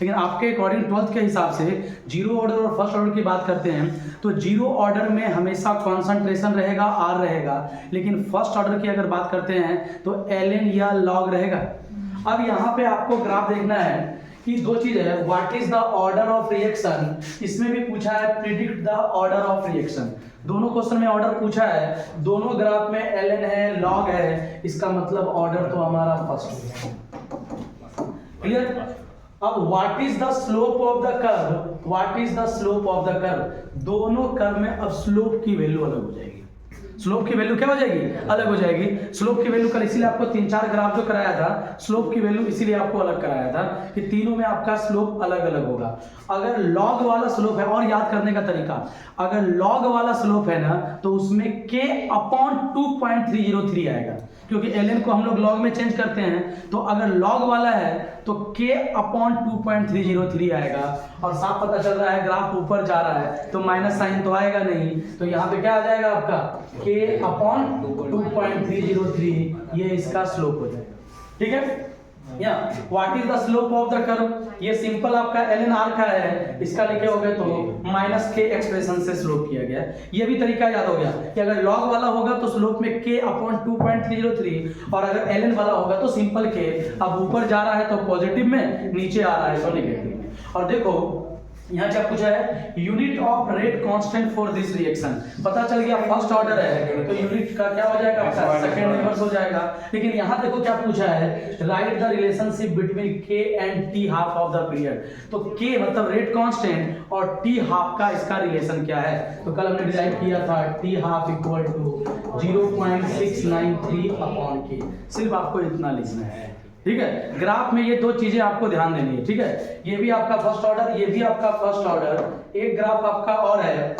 लेकिन आपके according 12th के हिसाब से जीरो ऑर्डर और फर्स्ट ऑर्डर की बात करते हैं तो जीरो ऑर्डर में हमेशा कॉन्सेंट्रेशन रहेगा, आर रहेगा, लेकिन फर्स्ट ऑर्डर की अगर बात करते हैं तो ln या log रहेगा। अब यहाँ पे आपको ग्राफ देखना है कि दो चीज है, what is the order of reaction, इसमें भी पूछा है predict the order of reaction. दोनों क्वेश्चन में ऑर्डर पूछा है, दोनों ग्राफ में ln है, log है, इसका मतलब ऑर्डर तो हमारा फर्स्ट है। क्लियर? अब what is the slope of the curve, what is the slope of the curve, दोनों कर्व में अब स्लोप की वैल्यू अलग हो जाएगी। स्लोप की वैल्यू क्या हो जाएगी? अलग हो जाएगी। स्लोप की वैल्यू कल इसीलिए आपको 3-4 ग्राफ जो कराया था, स्लोप की वैल्यू इसीलिए आपको अलग कराया था कि तीनों में आपका स्लोप अलग अलग होगा। अगर लॉग वाला स्लोप है, और याद करने का तरीका, अगर लॉग वाला स्लोप है ना तो उसमें k अपॉन 2.303 आएगा, क्योंकि ln को हम लोग लॉग में चेंज करते हैं। तो अगर लॉग वाला है तो k अपॉन 2.303 आएगा, और साफ पता चल रहा है ग्राफ ऊपर जा रहा है तो माइनस साइन तो आएगा नहीं, तो यहाँ पे क्या आ जाएगा आपका k अपॉन 2.303, ये इसका स्लोप हो जाएगा। ठीक है? या what is the slope of the curve, ये सिंपल आपका ln r का है, इसका लिखे होगे तो माइनस k एक्सप्रेशन से स्लोप किया गया। ये भी तरीका याद हो गया कि अगर लॉग वाला होगा तो स्लोप में k अपॉन 2.303, और अगर ln वाला होगा तो सिंपल k, अब ऊपर जा रहा है तो पॉजिटिव में, नीचे आ रहा है तो नेगेटिव में। और देखो यहाँ क्या पूछा है, unit of rate constant for this reaction, पता चल गया फर्स्ट ऑर्डर है तो यूनिट का क्या हो जाएगा, सेकंड इनवर्स हो जाएगा। लेकिन यहाँ देखो क्या पूछा है, right the relationship between k and t half of the period. तो k मतलब रेट कांस्टेंट और t हाफ का इसका रिलेशन क्या है, तो कल हमने डिराइव किया था t half equal to 0.693 upon k, सिर्फ आपको इतना लिखना है। ठीक है? ग्राफ में ये दो चीजें आपको ध्यान देनी है। ठीक है? ये भी आपका फर्स्ट ऑर्डर, ये भी आपका फर्स्ट ऑर्डर, एक ग्राफ आपका और है।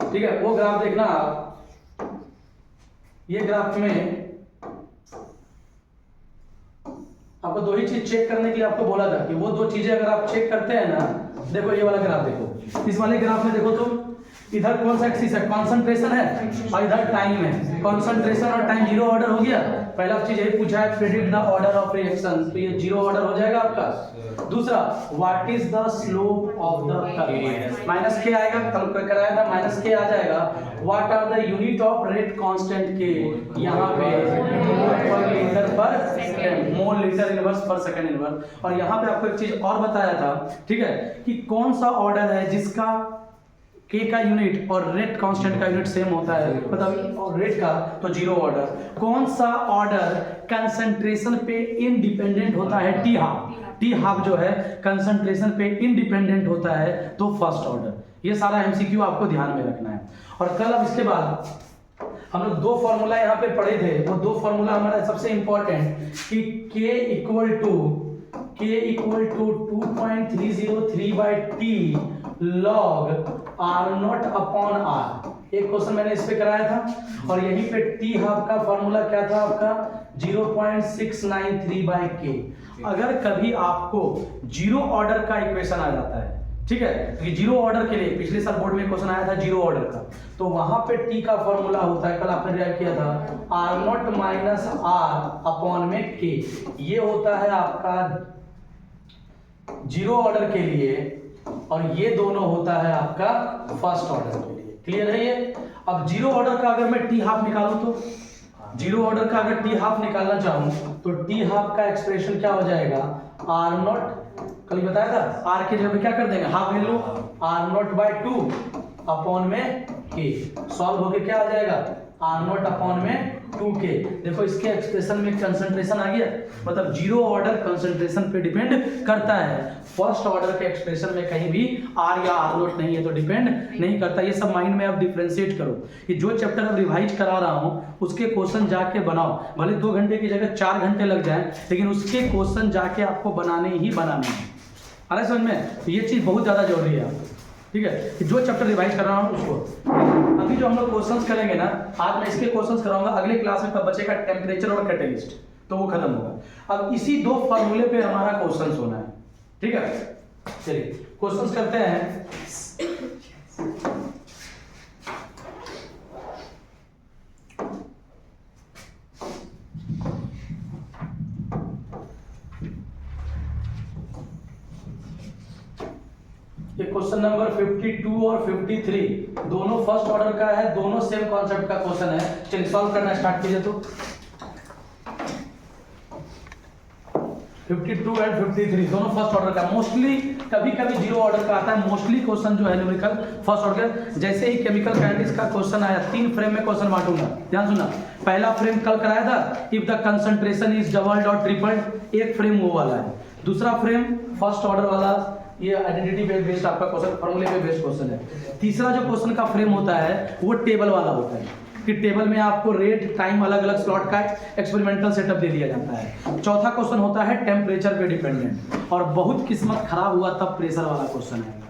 ठीक है? वो ग्राफ देखना आप, ये ग्राफ में आपको दो ही चीज चेक करने के लिए आपको बोला था कि वो दो चीजें अगर आप चेक करते हैं ना, देखो ये वाला ग्राफ देखो, इस वाले ग्राफ में देखो तो इधर कौन सा एक्सिस है, कंसंट्रेशन है, और इधर टाइम है। कंसंट्रेशन और टाइम जीरो ऑर्डर हो गया। पहला चीज यही पूछा है, predict the order of reaction, तो ये जीरो ऑर्डर हो जाएगा आपका। दूसरा, what is the slope of the curve, minus k आएगा, कल कराया था माइनस के आ जाएगा। What are the unit of rate constant k, यहाँ पे mole litre per second, mole litre inverse per second inverse. और यहाँ पे आपको एक चीज और बताया था, ठीक है, कि कौन सा ऑर्डर है जिसका k का यूनिट और रेट कांस्टेंट का यूनिट सेम होता है, मतलब और रेट का तो जीरो ऑर्डर। कौन सा ऑर्डर कंसंट्रेशन पे इंडिपेंडेंट होता है, टी हाफ, टी हाफ जो है कंसंट्रेशन पे इंडिपेंडेंट होता है तो फर्स्ट ऑर्डर। ये सारा एमसीक्यू आपको ध्यान में रखना है। और कल अब इसके बाद हम लोग दो फॉर्मूला यहाँ पे पढ़े थे, वो दो फॉर्मूला हमारा सबसे इंपॉर्टेंट कि k equal to 2.303/t log r0 upon r, एक क्वेश्चन मैंने इस पे कराया था। और यहीं पे टी हाफ का फॉर्मूला क्या था आपका, 0.693/k। अगर कभी आपको जीरो ऑर्डर का इक्वेशन आ जाता है, ठीक है, तो जीरो ऑर्डर के लिए पिछले साल बोर्ड में क्वेश्चन आया था जीरो ऑर्डर का, तो वहां पे टी का फॉर्मूला होता है, कल आपने डिराइव किया था, r0 माइनस r अपॉन में k। ये होता है आपका जीरो ऑर्डर के लिए, और ये दोनों होता है आपका फर्स्ट ऑर्डर के लिए। क्लियर है ये? अब जीरो ऑर्डर का अगर मैं टी हाफ निकालूं तो, जीरो ऑर्डर का अगर टी हाफ निकालना चाहूं तो टी हाफ का एक्सप्रेशन क्या हो जाएगा, r0, कल बताया था r के जगह पे क्या कर देंगे, हाफ वैल्यू r0/2 अपॉन में k, सॉल्व होके क्या आ जाएगा, r0 अपॉन में 2k। देखो इसके एक्सप्रेशन में कंसंट्रेशन आ गया, मतलब जीरो ऑर्डर कंसंट्रेशन पे डिपेंड करता है। फर्स्ट ऑर्डर के एक्सप्रेशन में कहीं भी r या r0 नहीं है तो डिपेंड नहीं करता। ये सब माइंड में आप डिफरेंशिएट करो कि जो चैप्टर अब रिवाइज करा रहा हूं उसके क्वेश्चन जाके बनाओ, भले 2 घंटे की जगह 4 घंटे लग जाए, लेकिन उसके क्वेश्चन जाके आपको बनाने ही बनाने हैं। आ रहा है समझ में? तो ये चीज बहुत ज्यादा जरूरी है आपको, ठीक है, कि जो चैप्टर रिवाइज कर रहा हूं उसको। अभी जो हम लोग क्वेश्चंस करेंगे ना, आज मैं इसके क्वेश्चंस कराऊंगा, अगले क्लास में तब बचेगा टेम्परेचर और कैटेलिस्ट, तो वो खत्म होगा। अब इसी दो फॉर्मूले पे हमारा क्वेश्चंस होना है, ठीक है। चलिए क्वेश्चंस करते हैं। ये क्वेश्चन नंबर 52 और 53 दोनों फर्स्ट ऑर्डर का है, दोनों सेम कॉन्सेप्ट का क्वेश्चन है। चलिए सॉल्व करना स्टार्ट कीजिए। तो 52 एंड 53 दोनों फर्स्ट ऑर्डर का, मोस्टली कभी कभी जीरो ऑर्डर का आता है। मोस्टली क्वेश्चन जो है न्यूमेरिकल फर्स्ट ऑर्डर। जैसे ही केमिकल काइनेटिक्स का क्वेश्चन आया, 3 फ्रेम में क्वेश्चन बांटूंगा, ध्यान सुनना। पहला फ्रेम कल कराया था, if the concentration is doubled और ट्रिपल्ड, एक फ्रेम वो वाला है। दूसरा फ्रेम फर्स्ट ऑर्डर वाला, ये आइडेंटिटी बेस्ड आपका क्वेश्चन, फॉर्मूले पे बेस्ड क्वेश्चन है। तीसरा जो क्वेश्चन का फ्रेम होता है वो टेबल वाला होता है कि टेबल में आपको रेट टाइम अलग अलग स्लॉट का एक्सपेरिमेंटल सेटअप दे दिया जाता है। चौथा क्वेश्चन होता है टेम्परेचर पे डिपेंडेंट, और बहुत किस्मत खराब हुआ तब प्रेशर वाला क्वेश्चन है।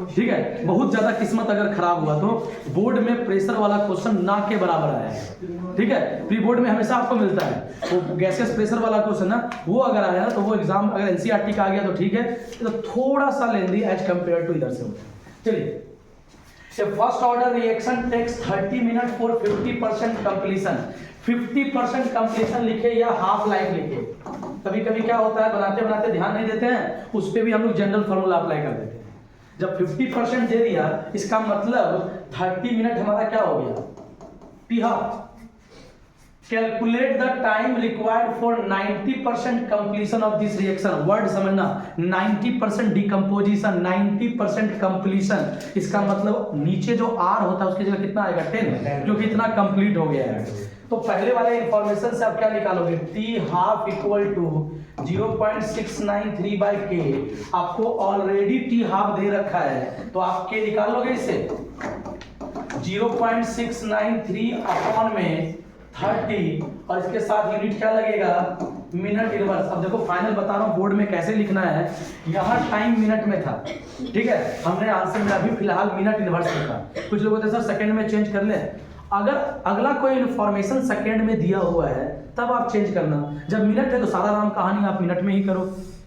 ठीक है, बहुत ज्यादा किस्मत अगर खराब हुआ तो बोर्ड में प्रेशर वाला क्वेश्चन ना के बराबर आया है। ठीक है, प्री बोर्ड में हमेशा आपको मिलता है वो गैसेस प्रेशर वाला क्वेश्चन ना, वो अगर आया ना तो वो एग्जाम अगर एनसीईआरटी का आ गया तो ठीक है, तो थोड़ा सा लेंदी एज कंपेयर टू इधर से होता है। चलिए, first order reaction takes 30 minute for 50% completion. 50% completion लिखे या हाफ लाइफ लिखे। कभी कभी क्या होता है, बनाते बनाते ध्यान नहीं देते हैं, उस पर भी हम लोग जनरल फॉर्मूला अप्लाई कर देते हैं। जब 50% दे दिया, इसका मतलब 30 मिनट हमारा क्या हो गया, T half. Calculate the time required for 90% completion of this reaction. Word समझना, 90% डिकम्पोजिशन, 90% कंप्लीशन। इसका मतलब नीचे जो आर होता है उसकी जगह कितना आएगा, 10, क्योंकि इतना कंप्लीट हो गया है। तो पहले वाले इंफॉर्मेशन से आप क्या निकालोगे, T half equal to 0.693 by k. आपको ऑलरेडी टी हाफ दे रखा है तो आप के निकाल लोगे इससे, 0.693 अपॉन में 30, और इसके साथ यूनिट क्या लगेगा, मिनट इनवर्स। अब देखो फाइनल बता रहा हूँ बोर्ड में कैसे लिखना है। यहाँ टाइम मिनट में था, ठीक है, हमने आंसर में अभी फिलहाल मिनट इनवर्स लिखा। कुछ लोग बोलते हैं सर सेकंड में चेंज कर ले। अगर अगला कोई इन्फॉर्मेशन सेकंड में दिया हुआ है तब आप चेंज करना, जब मिनट है तो सारा राम कहानी आप मिनट में ही करो।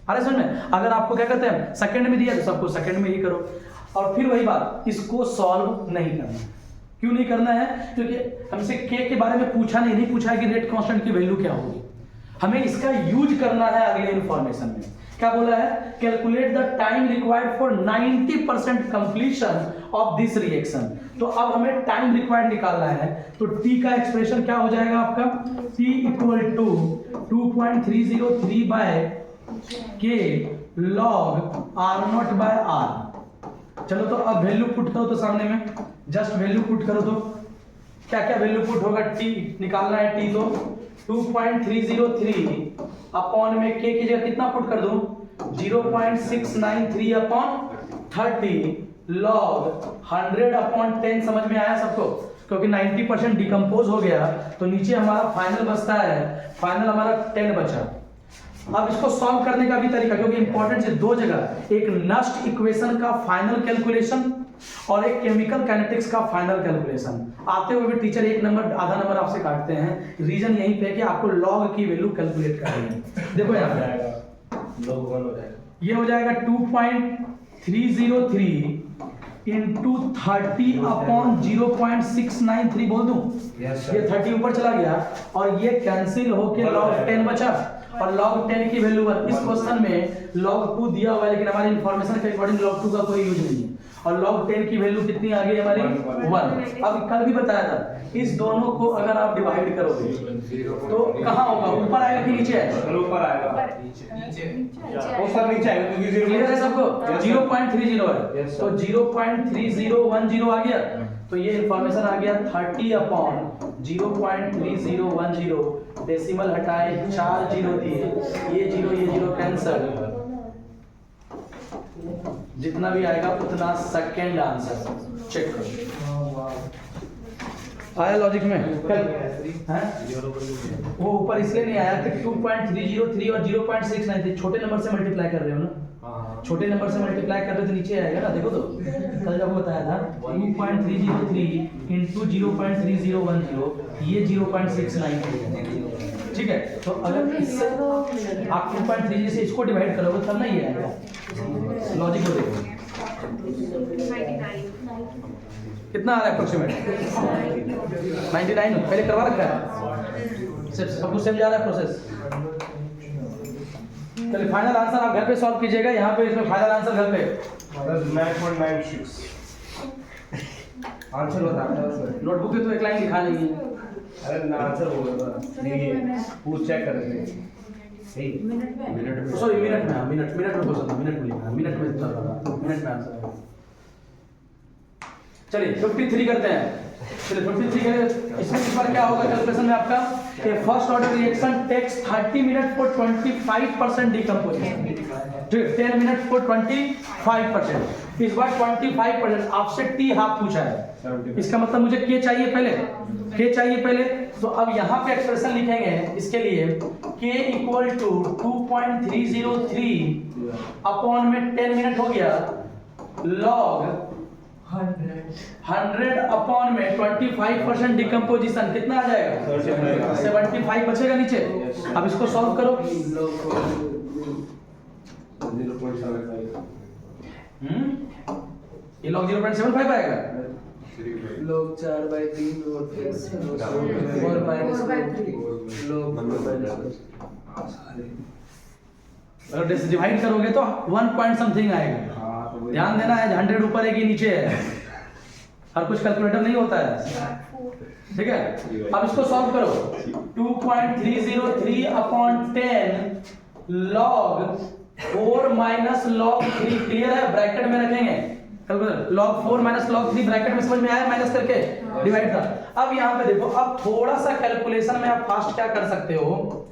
अरे सुन, अगर आपको क्या कहते हैं सेकंड में दिया तो सबको सेकंड में ही करो। और फिर वही बात, इसको सॉल्व नहीं करना। क्यों नहीं करना है, क्योंकि हमसे के बारे में पूछा नहीं पूछा है कि रेट कांस्टेंट की वैल्यू क्या होगी। हमें इसका यूज करना है अगले इन्फॉर्मेशन में। क्या बोला है, calculate the time required for 90% completion of this reaction. तो अब हमें टाइम रिक्वायर्ड निकालना है, तो टी का एक्सप्रेशन क्या हो जाएगा आपका, टी इक्वल टू 2.303 बाय के लॉग R0 बाय R। चलो तो अब वैल्यू पुट करो तो सामने में, जस्ट वैल्यू पुट करो तो क्या क्या वैल्यू पुट होगा, टी निकालना है, टी तो 2.303 अपॉन में के की जगह कितना पुट कर दूं, 0.693 अपॉन 30 लॉग 100 अपॉन 10। समझ में आया सबको, क्योंकि 90% डिकम्पोज हो गया तो नीचे हमारा फाइनल बचता है, फाइनल हमारा 10 बचा। अब इसको सॉल्व करने का भी तरीका, क्योंकि इंपॉर्टेंट है दो जगह, एक नस्ट इक्वेशन का फाइनल कैलकुलेशन और एक केमिकल काइनेटिक्स का फाइनल कैलकुलेशन। आते हुए भी टीचर एक नंबर आधा नंबर आपसे काटते हैं, रीजन यहीं पे कि आपको लॉग की वैल्यू कैलकुलेट करनी है। देखो यहाँ पे लॉग 1 हो जाएगा, ये हो जाएगा 2.303 इंटू 30 अपॉन 0.693 बोल दूं, ये 30 ऊपर चला गया और ये कैंसिल होके लॉग 10 बचा, और log 10 की वैल्यू 1। इस क्वेश्चन में log 2 दिया हुआ है, लेकिन हमारी इंफॉर्मेशन के अकॉर्डिंग log 2 का कोई यूज नहीं है, और log 10 की वैल्यू कितनी आ गई हमारी 1। अब कल भी बताया था, इस दोनों को अगर आप डिवाइड करोगे तो कहाँ होगा, ऊपर आएगा कि नीचे आएगा, ऊपर आएगा, नीचे वो सब नीचे आएगा, क्योंकि 0 क्लियर है सबको, 0.30 है, तो 0.3010 आ गया, तो ये इंफॉर्मेशन आ गया 30 अपॉन 0.3010, डेसिमल हटाए 4 जीरो दिए, ये जीरो कैंसल, जितना भी आएगा उतना सेकंड आंसर। चेक करो आया लॉजिक में, वो ऊपर इसलिए नहीं आया कि 2.303 और 0.693 छोटे नंबर से मल्टीप्लाई कर रहे हो ना, छोटे नंबर से मल्टीप्लाई कर रहे हो तो नीचे आएगा ना। देखो तो कल जब बताया था 2.303 इंटू 0.3010, ये 0.693, ठीक है। तो अगर इससे आप 2.3 से इसको डिवाइड करोगे तब ना ये आएगा, लॉजिक को देखो कितना आ रहा है अप्रोक्सीमेट 99, पहले करवा रखा है, सब कुछ समझ आ रहा है प्रोसेस। चलिए फाइनल आंसर आप घर पे सॉल्व कीजिएगा, यहाँ पे इसमें फाइनल आंसर घर पे 9.96 आंसर बता रहा हूं सर। नोटबुक पे तो एक लाइन लिखा नहीं है। अरे ना आंसर बोल रहा था, ये पूछ चेक कर रहे थे। सही मिनट में सॉरी मिनट में, मिनट में क्वेश्चन था, मिनट में लिखा, मिनट में चल रहा था, मिनट में आंसर है। चलिए 53 करते हैं। चलिए 53 करें, इसमें इस बार क्या होगा कैलकुलेशन में आपका कि first order reaction takes 30 minute for 25% decomposition, ठीक है, 10 मिनट फॉर 25%। इस बार 25% आपसे टी हाफ पूछा है, इसका मतलब मुझे के चाहिए पहले, के चाहिए पहले। तो अब यहाँ पे एक्सप्रेशन लिखेंगे इसके लिए के इक्वल टू 2.303 अपॉन में 10 मिनट हो गया लॉग 100 अपॉन में 25% डिकम्पोजिशन कितना आ जाएगा 75 बचेगा नीचे। अब इसको सॉल्व करो। 0.75 ये लॉग 0.75 आएगा, लोग 4/3 और 4/3 लोग अगर डिवाइड करोगे तो 1 पॉइंट समथिंग आएगा। ध्यान देना है 100 ऊपर है कि नीचे है, हर कुछ कैलकुलेटर नहीं होता है, ठीक है। अब इसको सॉल्व करो 2.303 upon 10 log 4 minus log 3, clear है, ब्रैकेट में रखेंगे लॉग 4 माइनस लॉग 3 ब्रैकेट में, समझ में आया, माइनस करके डिवाइड था। अब यहाँ पे देखो, अब थोड़ा सा कैलकुलेशन में आप फास्ट क्या कर सकते हो,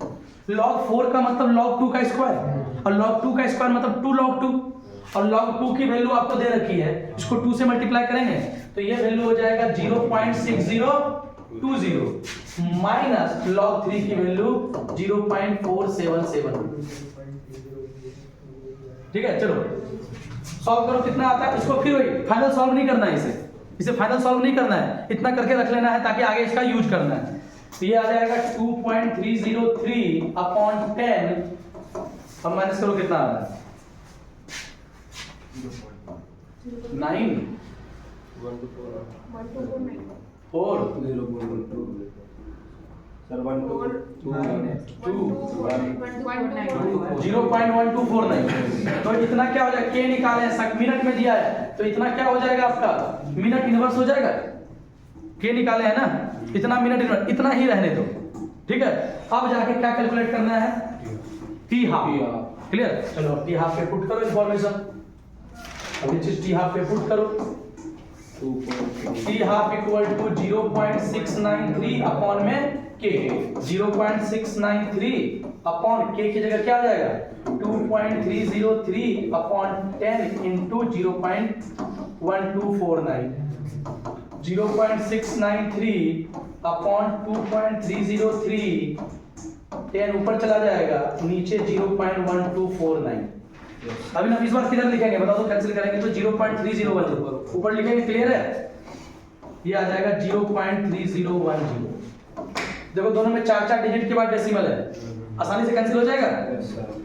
log 4 का मतलब log 2 का स्क्वायर, और log 2 का स्क्वायर मतलब 2 log 2, और log 2 की वैल्यू आपको दे रखी है, इसको 2 से मल्टीप्लाई करेंगे तो ये वैल्यू हो जाएगा 0.6020 माइनस log 3 की वैल्यू 0.477, ठीक है। चलो सॉल्व करो, कितना आता है इसको, फिर वही फाइनल सॉल्व नहीं करना है, इसे फाइनल सॉल्व नहीं करना है, इतना करके रख लेना है ताकि आगे इसका यूज करना है। तो ये आ जाएगा 2.303 अपॉन 10, अब माइनस करो कितना आ रहा है 9 4 सर 1 2 0.1249। तो इतना क्या हो जाएगा, के निकाले हैं, मिनट में दिया है तो इतना क्या हो जाएगा आपका मिनट इनवर्स हो जाएगा, के निकाले हैं ना, इतना मिनट इनवर्स, इतना ही रहने दो, ठीक है। अब जाके क्या कैलकुलेट करना है, टी हाफ, क्लियर। चलो टी हाफ पे पुट करो इंफॉर्मेशन, अब ये चीज टी हाफ पे पुट करो, T half equal to 0.693 upon में के, 0.693 अपॉन के की जगह क्या आ जाएगा 2.303 अपॉन 10 इंटू 0.1249, 0.693 अपॉन 2.303, 10 ऊपर चला जाएगा, नीचे 0.1249। अभी ना इस बार किधर लिखेंगे बताओ, तो कैंसिल करेंगे तो 0.3010 ऊपर लिखेंगे, क्लियर है। ये आ जाएगा 0.3010। देखो दोनों में 4 डिजिट के बाद डेसिमल है, आसानी से कैंसिल हो जाएगा।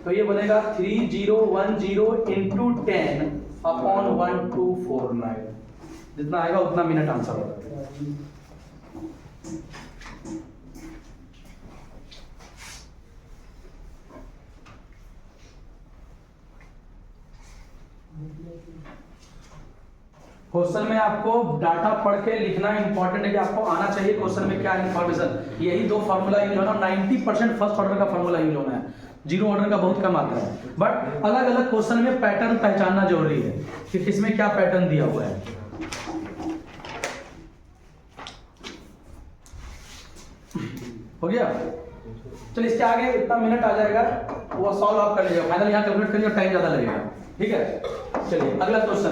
तो ये बनेगा 3010 इंटू 10 अपॉन 1249, जितना आएगा उतना मिनट आंसर होगा। क्वेश्चन में आपको डाटा पढ़ के लिखना इंपॉर्टेंट है कि आपको आना चाहिए क्वेश्चन में क्या इंफॉर्मेशन, यही 2 फार्मूला यूज होना, 90% फर्स्ट ऑर्डर का फार्मूला यूज होना है, जीरो ऑर्डर का बहुत कम आता है। बट अलग अलग क्वेश्चन में पैटर्न पहचानना जरूरी है कि किसमें क्या पैटर्न दिया हुआ है। हो गया, चलिए इसके आगे इतना मिनट आ जाएगा, वो सॉल्व आप कर लीजिएगा, फाइनल यहाँ कैलकुलेट करिए, टाइम ज्यादा लगेगा, ठीक है। चलिए अगला क्वेश्चन,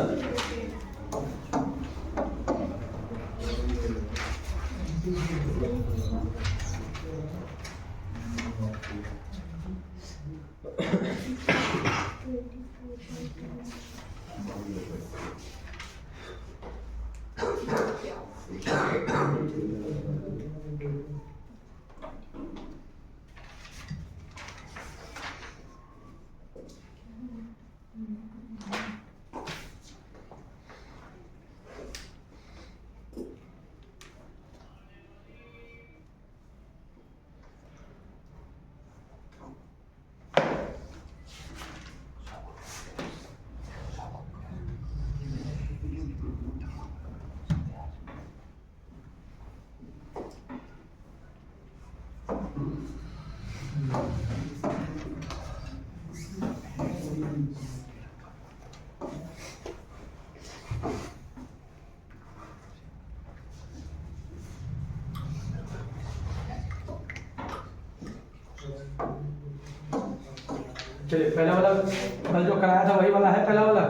चलिए पहला वाला कल जो कराया था वही वाला है पहला वाला,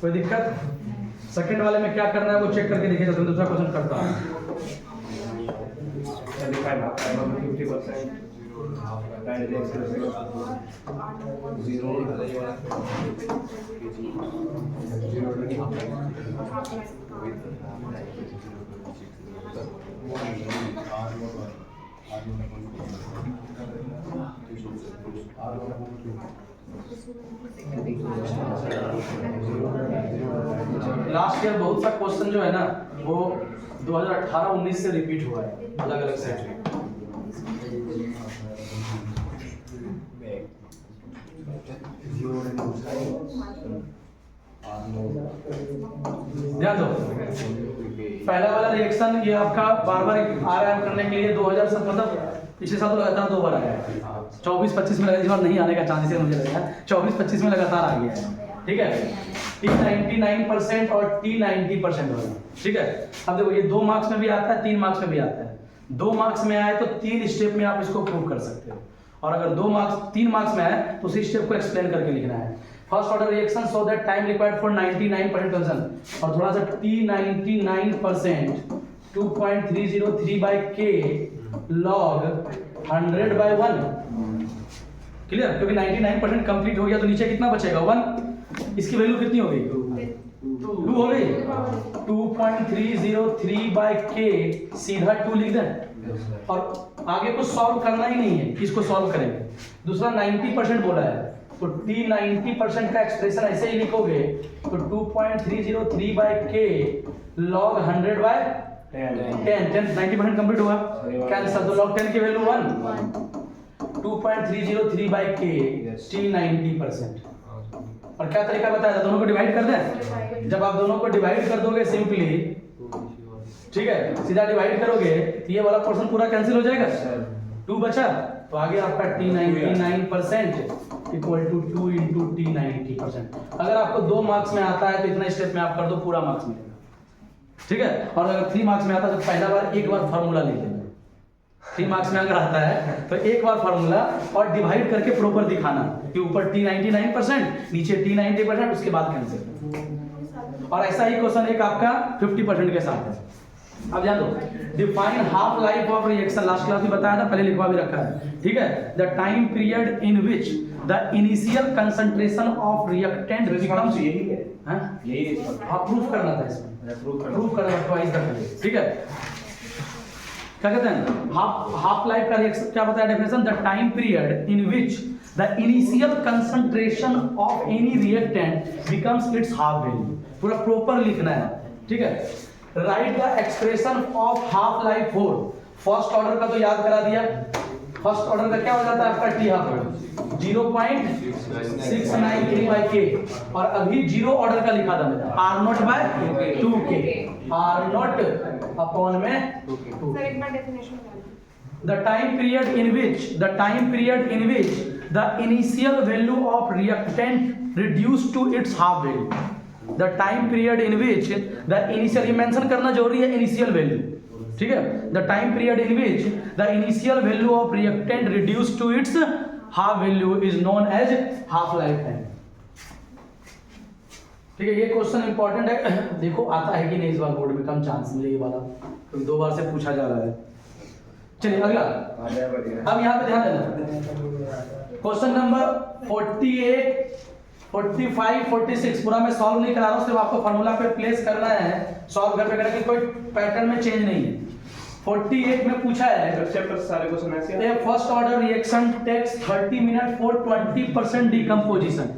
कोई दिक्कत? सेकंड वाले में क्या करना है वो चेक करके देखिए, तो दूसरा क्वेश्चन करता हूँ। 0 लास्ट ईयर बहुत सा क्वेश्चन जो है ना वो 2018-19 से रिपीट हुआ है अलग अलग सेट में। ध्यान दो, पहला वाला रिएक्शन ये आपका बार बार आ रहा है करने के लिए 2000 से, मतलब पिछले साल तो लगातार 2 बार आया है। 24-25 में इस बार नहीं आने का चांसेस है मुझे लगता है, 24-25 में लगातार आ गया है। ठीक है, T99% और T90% वाला। ठीक है, अब देखो ये 2 मार्क्स में भी आता है, 3 मार्क्स में भी आता है। 2 मार्क्स में आए तो 3 स्टेप में आप इसको प्रूव कर सकते हो, और अगर 3 मार्क्स में आए तो उसी स्टेप को एक्सप्लेन करके लिखना है। First order reaction so that time required for 99% कंजन, और थोड़ा सा T99% 2.303 by k log 100/1। Clear? क्योंकि 99% कंप्लीट हो गया तो नीचे कितना बचेगा? 1। इसकी वैल्यू कितनी हो गई? 2 हो गई। 2.303 by k सीधा 2 लिख दें, और आगे कुछ सॉल्व करना ही नहीं है, इसको सॉल्व करेंगे। दूसरा 90% बोला है तो T90% का एक्सप्रेशन ऐसे ही लिखोगे तो 2.303 by k log 100/10। 90% कंप्लीट हुआ, कैंसिल, तो log 10 की वैल्यू 1। 2.303 by k T90%। और क्या तरीका बताया था? दोनों को डिवाइड कर दें। जब आप दोनों को डिवाइड कर दोगे सिंपली, ठीक है, सीधा डिवाइड करोगे तो ये वाला पोर्शन पूरा कैंसिल हो जाएगा, 2 बचा, तो आगे आपका T99% equal to 2 into T90%। अगर आपको 2 मार्क्स में आता है तो इतना स्टेप में आप कर दो, पूरा मार्क्स मिलेगा। ठीक है, और अगर 3 मार्क्स में आता है तो पहला बार एक बार फार्मूला लिख लेना। 3 मार्क्स में अगर आता है तो एक बार फार्मूला और डिवाइड करके प्रॉपर दिखाना कि ऊपर T99%, नीचे T90%, उसके बाद कैंसिल। और ऐसा ही क्वेश्चन एक आपका 50% के साथ है। अब ध्यान दो, define half life of reaction, last class में बताया था, पहले लिखवा भी रखा है। ठीक है, the time period in which the initial concentration of reactant becomes, यही है, हां यही है, हाँ प्रूफ करना था इसमें, प्रूफ करना ट्वाइस द। ठीक है, क्या कहते हैं हाफ लाइफ का रिएक्शन, क्या बताया definition? The time period in which the initial concentration of any reactant becomes it's half value. पूरा प्रॉपर लिखना है। ठीक है, right the expression of half life for first order का तो याद करा दिया। फर्स्ट ऑर्डर का क्या हो जाता है आपका T हाफ 0.693 by k, और अभी 0 ऑर्डर का लिखा था मैंने R0/2k, R0 अपॉन में 2। सर एक बार definition the time period in which the initial value of reactant reduced to its half value, the time period in which the initial, ये mention करना जरूरी है, initial value। ठीक है, the time period in which the initial value of reactant reduced to its half value is known as half life time। ठीक है, ये question important है, देखो आता है कि नहीं इस बार बोर्ड में, कम चांस मिले ये वाला, तो 2 बार से पूछा जा रहा है। चलिए अगला, अब यहाँ पे ध्यान देना, क्वेश्चन नंबर 48, 45, 46 पूरा मैं सॉल्व नहीं करा रहा हूँ, सिर्फ आपको फॉर्मूला पे प्लेस करना है, सॉल्व घर पे करना, कि कोई पैटर्न में चेंज नहीं है। 48 में पूछा है चैप्टर सारे क्वेश्चन ऐसे हैं। First order reaction takes 30 minute for 20% decomposition.